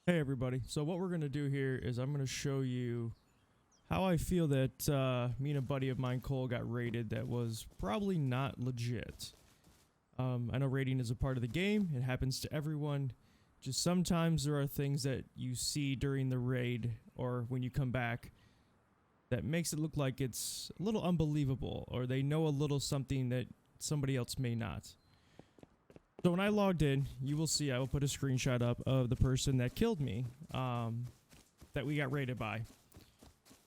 Hey everybody, so what we're going to do here is I'm going to show you how I feel that me and a buddy of mine, Cole, got raided that was probably not legit. I know raiding is a part of the game, it happens to everyone, just sometimes there are things that you see during the raid or when you come back that makes it look like it's a little unbelievable or they know a little something that somebody else may not. So when I logged in, you will see I will put a screenshot up of the person that killed me, that we got raided by.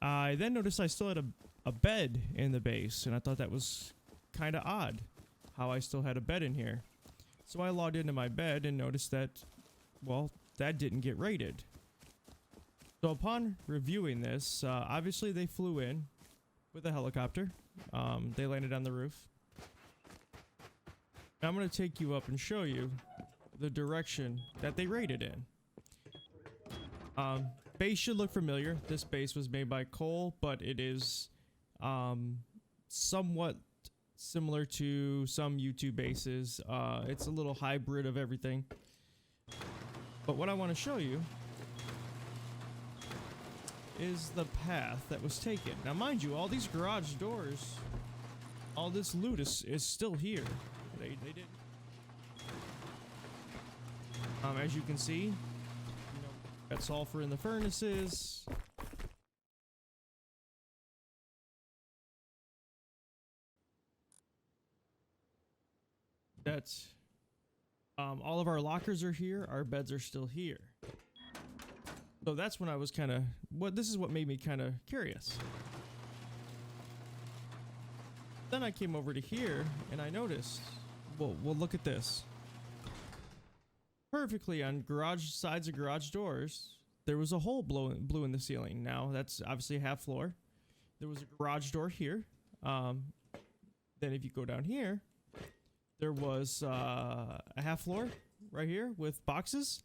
I then noticed I still had a bed in the base, and I thought that was kind of odd, how I still had a bed in here. So I logged into my bed and noticed that, well, that didn't get raided. So upon reviewing this, obviously they flew in with a helicopter. They landed on the roof. I'm going to take you up and show you the direction that they raided in. Base should look familiar. This base was made by Cole, but it is somewhat similar to some YouTube bases. It's a little hybrid of everything. But what I want to show you is the path that was taken. Now mind you, all these garage doors, all this loot is still here. They did. As you can see, got sulfur in the furnaces. That's all of our lockers are here. Our beds are still here. So that's when I was kind of this is what made me kind of curious. Then I came over to here and I noticed. Well, look at this. Perfectly on garage sides of garage doors, there was a hole blue in the ceiling. Now that's obviously a half floor. There was a garage door here. Then if you go down here, there was a half floor right here with boxes,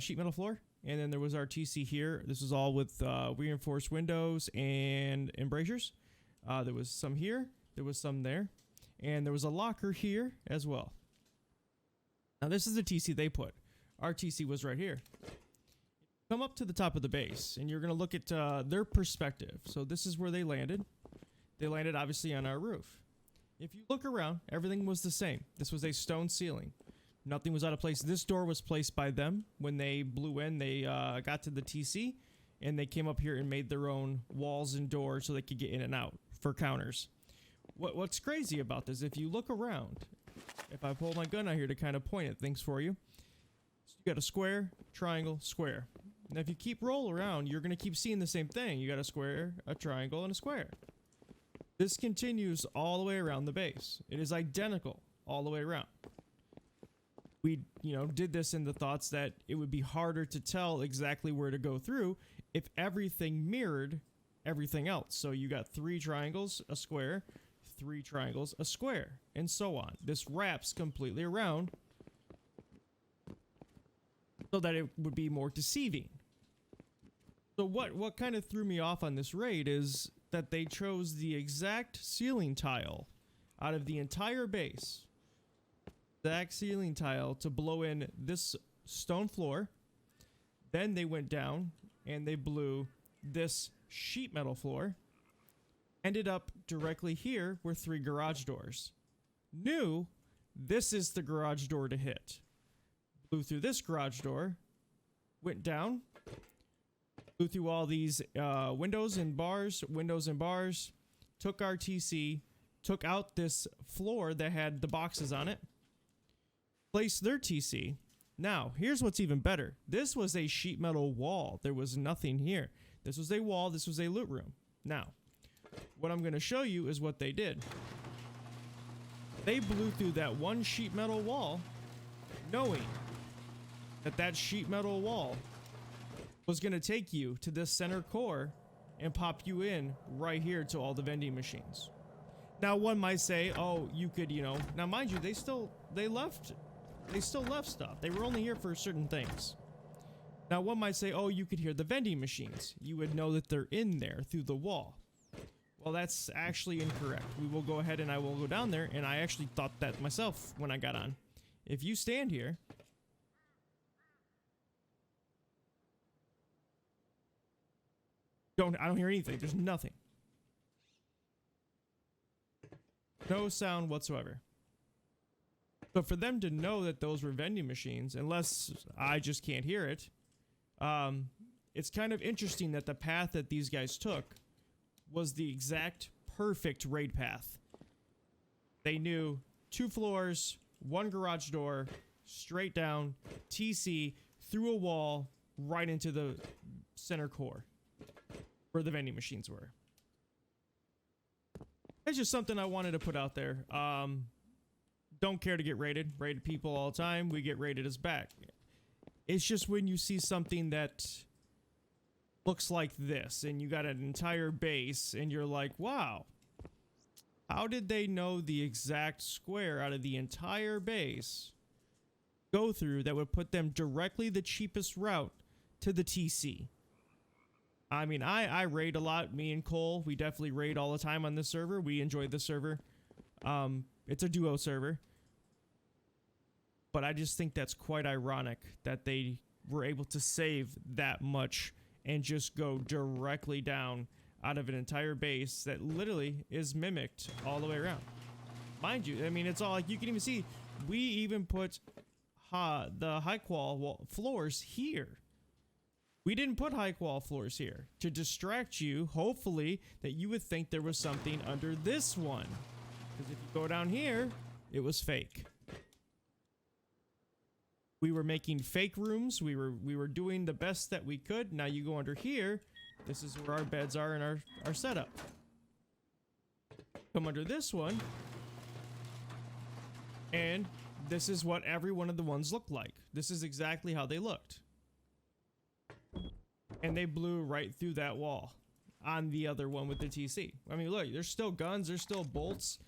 sheet metal floor, and then there was our TC here. This was all with reinforced windows and embrasures. There was some here. There was some there. And there was a locker here as well. Now this is the TC they put. Our TC was right here. Come up to the top of the base and you're going to look at their perspective. So this is where they landed. They landed obviously on our roof. If you look around, everything was the same. This was a stone ceiling. Nothing was out of place. This door was placed by them. When they blew in, they got to the TC and they came up here and made their own walls and doors so they could get in and out for counters. What's crazy about this, if you look around, if I pull my gun out here to kind of point at things for you, so you got a square, triangle, square. Now if you keep roll around, you're going to keep seeing the same thing. You got a square, a triangle, and a square. This continues all the way around the base. It is identical all the way around. We, did this in the thoughts that it would be harder to tell exactly where to go through if everything mirrored everything else. So you got 3 triangles, a square, 3 triangles, a square, and so on. This wraps completely around so that it would be more deceiving. So what kind of threw me off on this raid is that they chose the exact ceiling tile out of the entire base, exact ceiling tile to blow in this stone floor. Then they went down and they blew this sheet metal floor. Ended up directly here were 3 garage doors. Knew this is the garage door to hit. Blew through this garage door, went down, blew through all these windows and bars, took our TC, took out this floor that had the boxes on it, placed their TC. Now, here's what's even better. This was a sheet metal wall. There was nothing here. This was a wall. This was a loot room. Now, what I'm going to show you is what they did. They blew through that one sheet metal wall, knowing that that sheet metal wall was going to take you to this center core and pop you in right here to all the vending machines. Now, one might say, oh, you could, now mind you, they still left stuff. They were only here for certain things. Now, one might say, oh, you could hear the vending machines. You would know that they're in there through the wall. Well, that's actually incorrect. We will go ahead and I will go down there, and I actually thought that myself when I got on. If you stand here, I don't hear anything. There's nothing. No sound whatsoever. So for them to know that those were vending machines, unless I just can't hear it, it's kind of interesting that the path that these guys took was the exact perfect raid path. They knew 2 floors, 1 garage door, straight down, TC, through a wall, right into the center core where the vending machines were. It's just something I wanted to put out there. Don't care to get raided. Raided people all the time. We get raided as back. It's just when you see something that looks like this and you got an entire base and you're like, wow, how did they know the exact square out of the entire base go through that would put them directly the cheapest route to the TC? I mean, I raid a lot. Me and Cole, we definitely raid all the time on this server. We enjoy this server. It's a duo server. But I just think that's quite ironic that they were able to save that much and just go directly down out of an entire base that literally is mimicked all the way around. Mind you, I mean, it's all like you can even see, we even put the high qual floors here. We didn't put high qual floors here to distract you, hopefully, that you would think there was something under this one. Because if you go down here, it was fake. We were making fake rooms. We were doing the best that we could. Now you go under here. This is where our beds are in our setup. Come under this one. And this is what every one of the ones looked like. This is exactly how they looked. And they blew right through that wall on the other one with the TC. I mean, look, there's still guns, there's still bolts,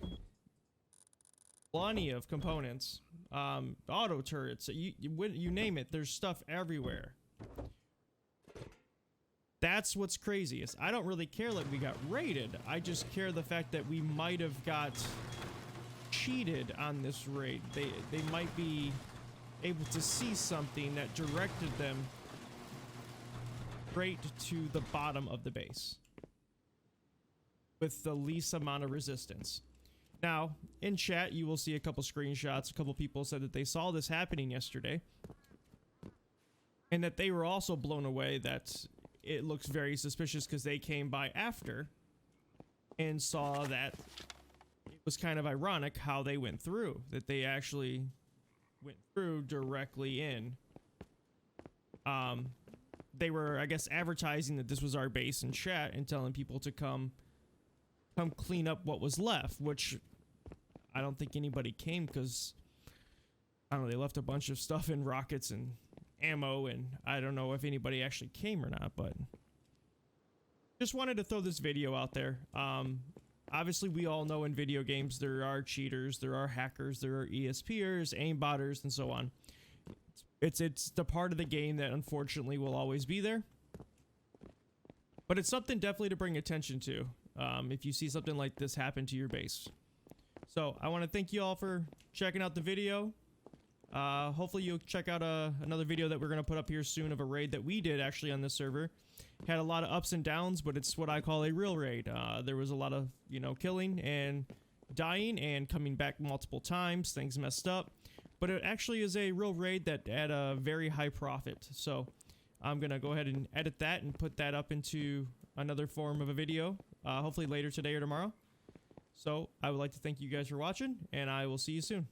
plenty of components, auto turrets, you name it, there's stuff everywhere. That's what's craziest. I don't really care that we got raided. I just care the fact that we might have got cheated on this raid. They might be able to see something that directed them straight to the bottom of the base with the least amount of resistance. Now, in chat, you will see a couple screenshots. A couple people said that they saw this happening yesterday and that they were also blown away that it looks very suspicious because they came by after and saw that it was kind of ironic how they went through, that they actually went through directly in. They were, I guess, advertising that this was our base in chat and telling people to come clean up what was left, which I don't think anybody came because, I don't know, they left a bunch of stuff in rockets and ammo, and I don't know if anybody actually came or not, but just wanted to throw this video out there. Obviously, we all know in video games there are cheaters, there are hackers, there are ESPers, aimbotters, and so on. It's the part of the game that unfortunately will always be there. But it's something definitely to bring attention to if you see something like this happen to your base. So I want to thank you all for checking out the video. Hopefully you'll check out another video that we're going to put up here soon of a raid that we did actually on this server. Had a lot of ups and downs, but it's what I call a real raid. There was a lot of, killing and dying and coming back multiple times. Things messed up. But it actually is a real raid that had a very high profit. So I'm going to go ahead and edit that and put that up into another form of a video, hopefully later today or tomorrow. So I would like to thank you guys for watching, and I will see you soon.